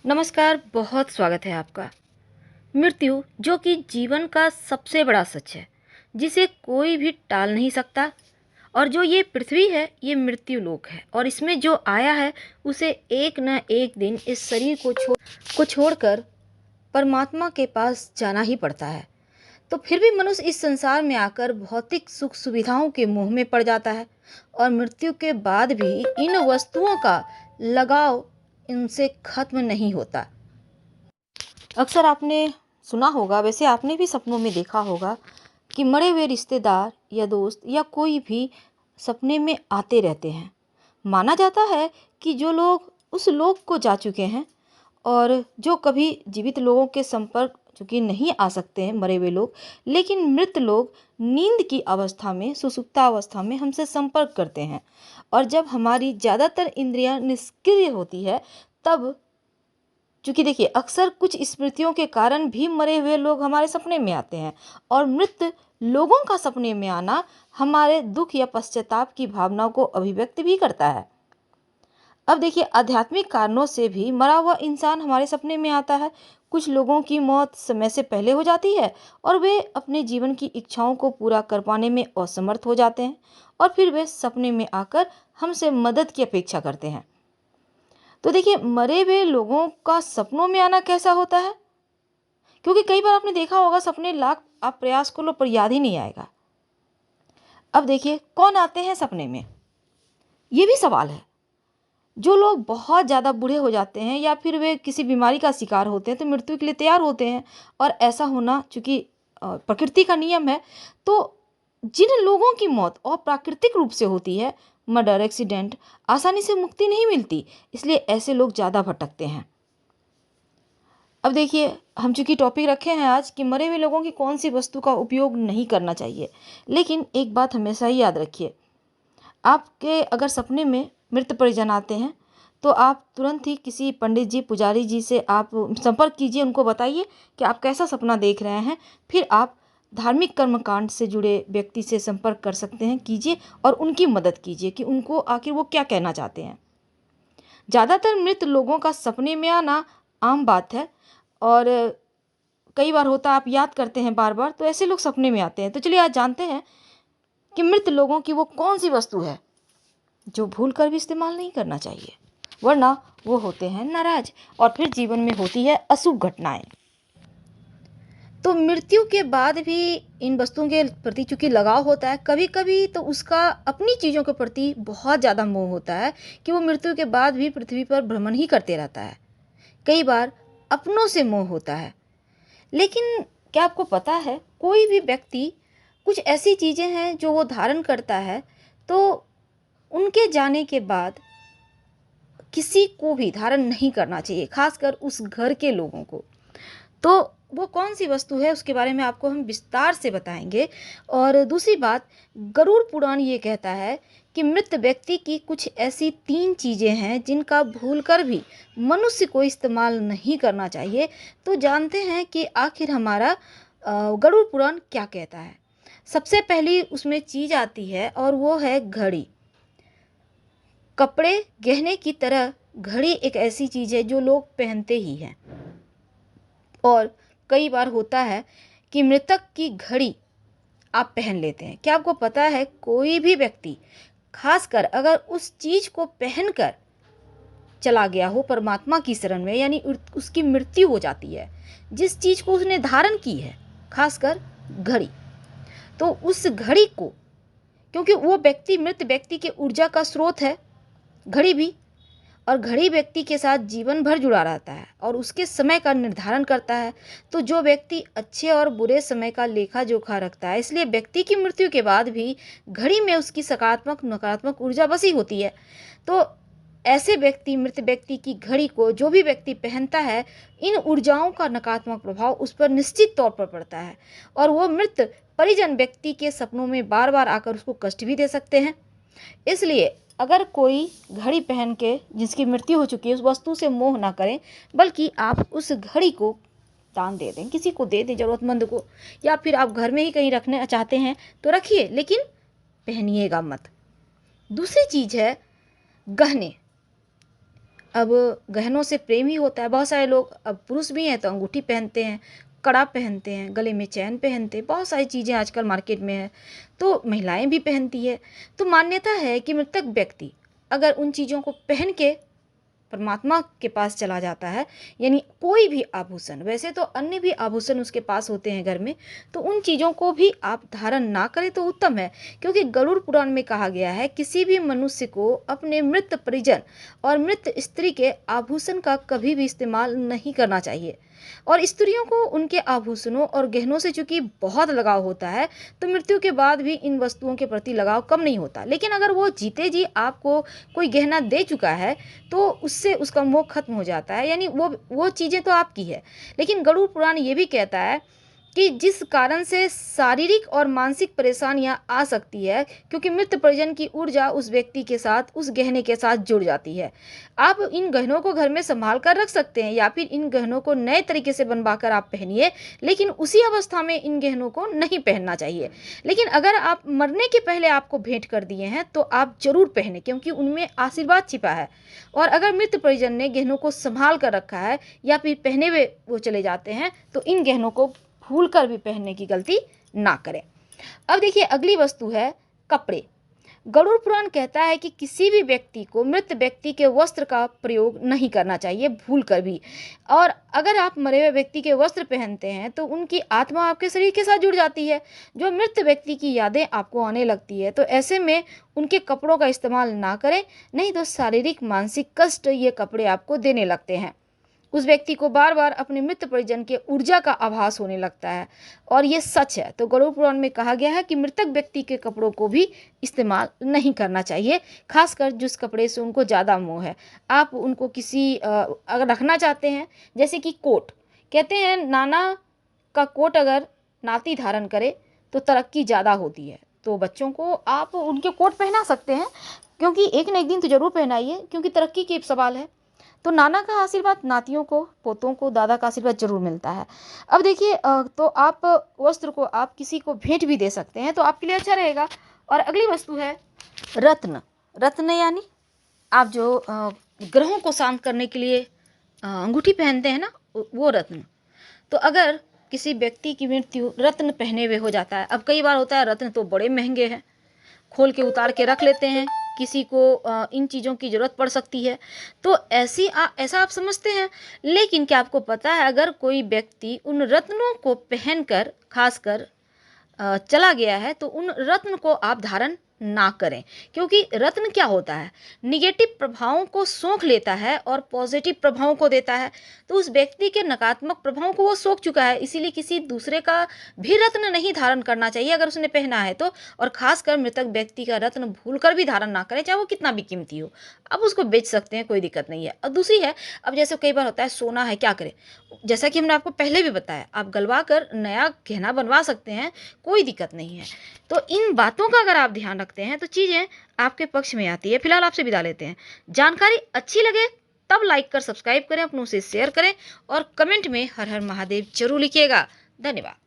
नमस्कार, बहुत स्वागत है आपका। मृत्यु जो कि जीवन का सबसे बड़ा सच है, जिसे कोई भी टाल नहीं सकता। और जो ये पृथ्वी है, ये मृत्यु लोक है और इसमें जो आया है उसे एक न एक दिन इस शरीर को छोड़कर परमात्मा के पास जाना ही पड़ता है। तो फिर भी मनुष्य इस संसार में आकर भौतिक सुख सुविधाओं के मोह में पड़ जाता है और मृत्यु के बाद भी इन वस्तुओं का लगाव इनसे खत्म नहीं होता। अक्सर आपने सुना होगा, वैसे आपने भी सपनों में देखा होगा कि मरे हुए रिश्तेदार या दोस्त या कोई भी सपने में आते रहते हैं। माना जाता है कि जो लोग उस लोक को जा चुके हैं और जो कभी जीवित लोगों के संपर्क चूँकि नहीं आ सकते हैं मरे हुए लोग, लेकिन मृत लोग नींद की अवस्था में, सुषुप्ता अवस्था में हमसे संपर्क करते हैं। और जब हमारी ज़्यादातर इंद्रियां निष्क्रिय होती है, तब चूँकि देखिए अक्सर कुछ स्मृतियों के कारण भी मरे हुए लोग हमारे सपने में आते हैं और मृत लोगों का सपने में आना हमारे दुख या पश्चाताप की भावनाओं को अभिव्यक्त भी करता है। अब देखिए आध्यात्मिक कारणों से भी मरा हुआ इंसान हमारे सपने में आता है। कुछ लोगों की मौत समय से पहले हो जाती है और वे अपने जीवन की इच्छाओं को पूरा कर पाने में असमर्थ हो जाते हैं और फिर वे सपने में आकर हमसे मदद की अपेक्षा करते हैं। तो देखिए मरे हुए लोगों का सपनों में आना कैसा होता है, क्योंकि कई बार आपने देखा होगा सपने लाख आप प्रयास कर लो पर याद ही नहीं आएगा। अब देखिए कौन आते हैं सपने में, ये भी सवाल है। जो लोग बहुत ज़्यादा बूढ़े हो जाते हैं या फिर वे किसी बीमारी का शिकार होते हैं तो मृत्यु के लिए तैयार होते हैं। और ऐसा होना चूंकि प्रकृति का नियम है, तो जिन लोगों की मौत अप्राकृतिक रूप से होती है, मर्डर, एक्सीडेंट, आसानी से मुक्ति नहीं मिलती, इसलिए ऐसे लोग ज़्यादा भटकते हैं। अब देखिए हम चूंकि टॉपिक रखे हैं आज कि मरे हुए लोगों की कौन सी वस्तु का उपयोग नहीं करना चाहिए, लेकिन एक बात हमेशा ही याद रखिए, आपके अगर सपने में मृत परिजन आते हैं तो आप तुरंत ही किसी पंडित जी, पुजारी जी से आप संपर्क कीजिए, उनको बताइए कि आप कैसा सपना देख रहे हैं। फिर आप धार्मिक कर्मकांड से जुड़े व्यक्ति से संपर्क कर सकते हैं, कीजिए और उनकी मदद कीजिए कि उनको आखिर वो क्या कहना चाहते हैं। ज़्यादातर मृत लोगों का सपने में आना आम बात है और कई बार होता है आप याद करते हैं बार बार, तो ऐसे लोग सपने में आते हैं। तो चलिए आज जानते हैं कि मृत लोगों की वो कौन सी वस्तु है जो भूल कर भी इस्तेमाल नहीं करना चाहिए, वरना वो होते हैं नाराज और फिर जीवन में होती है अशुभ घटनाएं। तो मृत्यु के बाद भी इन वस्तुओं के प्रति चूंकि लगाव होता है, कभी कभी तो उसका अपनी चीज़ों के प्रति बहुत ज़्यादा मोह होता है कि वो मृत्यु के बाद भी पृथ्वी पर भ्रमण ही करते रहता है। कई बार अपनों से मोह होता है। लेकिन क्या आपको पता है, कोई भी व्यक्ति कुछ ऐसी चीज़ें हैं जो वो धारण करता है, तो उनके जाने के बाद किसी को भी धारण नहीं करना चाहिए, खासकर उस घर के लोगों को। तो वो कौन सी वस्तु है उसके बारे में आपको हम विस्तार से बताएंगे। और दूसरी बात, गरुड़ पुराण ये कहता है कि मृत व्यक्ति की कुछ ऐसी 3 चीज़ें हैं जिनका भूलकर भी मनुष्य को इस्तेमाल नहीं करना चाहिए। तो जानते हैं कि आखिर हमारा गरुड़ पुराण क्या कहता है। सबसे पहली उसमें चीज़ आती है और वो है घड़ी। कपड़े गहने की तरह घड़ी एक ऐसी चीज़ है जो लोग पहनते ही हैं। और कई बार होता है कि मृतक की घड़ी आप पहन लेते हैं। क्या आपको पता है, कोई भी व्यक्ति खासकर अगर उस चीज़ को पहनकर चला गया हो परमात्मा की शरण में, यानी उसकी मृत्यु हो जाती है, जिस चीज़ को उसने धारण की है, खासकर घड़ी, तो उस घड़ी को, क्योंकि वो व्यक्ति मृत व्यक्ति के ऊर्जा का स्रोत है घड़ी भी, और घड़ी व्यक्ति के साथ जीवन भर जुड़ा रहता है और उसके समय का निर्धारण करता है। तो जो व्यक्ति अच्छे और बुरे समय का लेखा जोखा रखता है, इसलिए व्यक्ति की मृत्यु के बाद भी घड़ी में उसकी सकारात्मक नकारात्मक ऊर्जा बसी होती है। तो ऐसे व्यक्ति, मृत व्यक्ति की घड़ी को जो भी व्यक्ति पहनता है, इन ऊर्जाओं का नकारात्मक प्रभाव उस पर निश्चित तौर पर पड़ता है और वो मृत परिजन व्यक्ति के सपनों में बार बार आकर उसको कष्ट भी दे सकते हैं। इसलिए अगर कोई घड़ी पहन के जिसकी मृत्यु हो चुकी है, उस वस्तु से मोह ना करें, बल्कि आप उस घड़ी को दान दे दें, किसी को दे दें, ज़रूरतमंद को, या फिर आप घर में ही कहीं रखने चाहते हैं तो रखिए, लेकिन पहनिएगा मत। दूसरी चीज़ है गहने। अब गहनों से प्रेम ही होता है। बहुत सारे लोग, अब पुरुष भी हैं तो अंगूठी पहनते हैं, कड़ा पहनते हैं, गले में चैन पहनते हैं, बहुत सारी चीज़ें आजकल मार्केट में है, तो महिलाएं भी पहनती है। तो मान्यता है कि मृतक व्यक्ति अगर उन चीज़ों को पहन के परमात्मा के पास चला जाता है, यानी कोई भी आभूषण, वैसे तो अन्य भी आभूषण उसके पास होते हैं घर में, तो उन चीज़ों को भी आप धारण ना करें तो उत्तम है। क्योंकि गरुड़ पुराण में कहा गया है किसी भी मनुष्य को अपने मृत परिजन और मृत स्त्री के आभूषण का कभी भी इस्तेमाल नहीं करना चाहिए। और स्त्रियों को उनके आभूषणों और गहनों से चूंकि बहुत लगाव होता है, तो मृत्यु के बाद भी इन वस्तुओं के प्रति लगाव कम नहीं होता। लेकिन अगर वो जीते जी आपको कोई गहना दे चुका है तो उससे उसका मोह खत्म हो जाता है, यानी वो चीज़ें तो आपकी है। लेकिन गरुड़ पुराण ये भी कहता है कि जिस कारण से शारीरिक और मानसिक परेशानियां आ सकती है, क्योंकि मृत परिजन की ऊर्जा उस व्यक्ति के साथ, उस गहने के साथ जुड़ जाती है। आप इन गहनों को घर में संभाल कर रख सकते हैं या फिर इन गहनों को नए तरीके से बनवा कर आप पहनिए, लेकिन उसी अवस्था में इन गहनों को नहीं पहनना चाहिए। लेकिन अगर आप मरने के पहले आपको भेंट कर दिए हैं तो आप जरूर पहने, क्योंकि उनमें आशीर्वाद छिपा है। और अगर मृत परिजन ने गहनों को संभाल कर रखा है या फिर पहने हुए वो चले जाते हैं, तो इन गहनों को भूल कर भी पहनने की गलती ना करें। अब देखिए अगली वस्तु है कपड़े। गरुड़ पुराण कहता है कि किसी भी व्यक्ति को मृत व्यक्ति के वस्त्र का प्रयोग नहीं करना चाहिए, भूल कर भी। और अगर आप मरे हुए व्यक्ति के वस्त्र पहनते हैं तो उनकी आत्मा आपके शरीर के साथ जुड़ जाती है, जो मृत व्यक्ति की यादें आपको आने लगती है। तो ऐसे में उनके कपड़ों का इस्तेमाल ना करें, नहीं तो शारीरिक मानसिक कष्ट ये कपड़े आपको देने लगते हैं। उस व्यक्ति को बार बार अपने मृत परिजन के ऊर्जा का आभास होने लगता है, और ये सच है। तो गरुड़ पुराण में कहा गया है कि मृतक व्यक्ति के कपड़ों को भी इस्तेमाल नहीं करना चाहिए, खासकर जिस कपड़े से उनको ज़्यादा मोह है। आप उनको किसी अगर रखना चाहते हैं, जैसे कि कोट, कहते हैं नाना का कोट अगर नाती धारण करे तो तरक्की ज़्यादा होती है। तो बच्चों को आप उनके कोट पहना सकते हैं, क्योंकि एक न एक दिन तो जरूर पहनाइए, क्योंकि तरक्की के सवाल है। तो नाना का आशीर्वाद नातियों को, पोतों को दादा का आशीर्वाद जरूर मिलता है। अब देखिए तो आप वस्त्र को आप किसी को भेंट भी दे सकते हैं, तो आपके लिए अच्छा रहेगा। और अगली वस्तु है रत्न। रत्न यानी आप जो ग्रहों को शांत करने के लिए अंगूठी पहनते हैं ना, वो रत्न। तो अगर किसी व्यक्ति की मृत्यु रत्न पहने हुए हो जाता है, अब कई बार होता है रत्न तो बड़े महंगे हैं, खोल के उतार के रख लेते हैं, किसी को इन चीज़ों की ज़रूरत पड़ सकती है, तो ऐसा आप समझते हैं। लेकिन क्या आपको पता है अगर कोई व्यक्ति उन रत्नों को पहनकर खासकर चला गया है, तो उन रत्न को आप धारण ना करें, क्योंकि रत्न क्या होता है, निगेटिव प्रभावों को सोख लेता है और पॉजिटिव प्रभावों को देता है। तो उस व्यक्ति के नकारात्मक प्रभावों को वो सोख चुका है, इसीलिए किसी दूसरे का भी रत्न नहीं धारण करना चाहिए अगर उसने पहना है तो। और खासकर मृतक व्यक्ति का रत्न भूल कर भी धारण ना करें, चाहे वो कितना भी कीमती हो। अब उसको बेच सकते हैं, कोई दिक्कत नहीं है। और दूसरी है, अब जैसे कई बार होता है सोना है, क्या करें, जैसा कि हमने आपको पहले भी बताया, आप गलवा कर नया गहना बनवा सकते हैं, कोई दिक्कत नहीं है। तो इन बातों का अगर आप ध्यान रखते हैं तो चीज़ें आपके पक्ष में आती है। फिलहाल आपसे विदा लेते हैं। जानकारी अच्छी लगे तब लाइक कर सब्सक्राइब करें, अपनों से शेयर करें और कमेंट में हर हर महादेव जरूर लिखिएगा। धन्यवाद।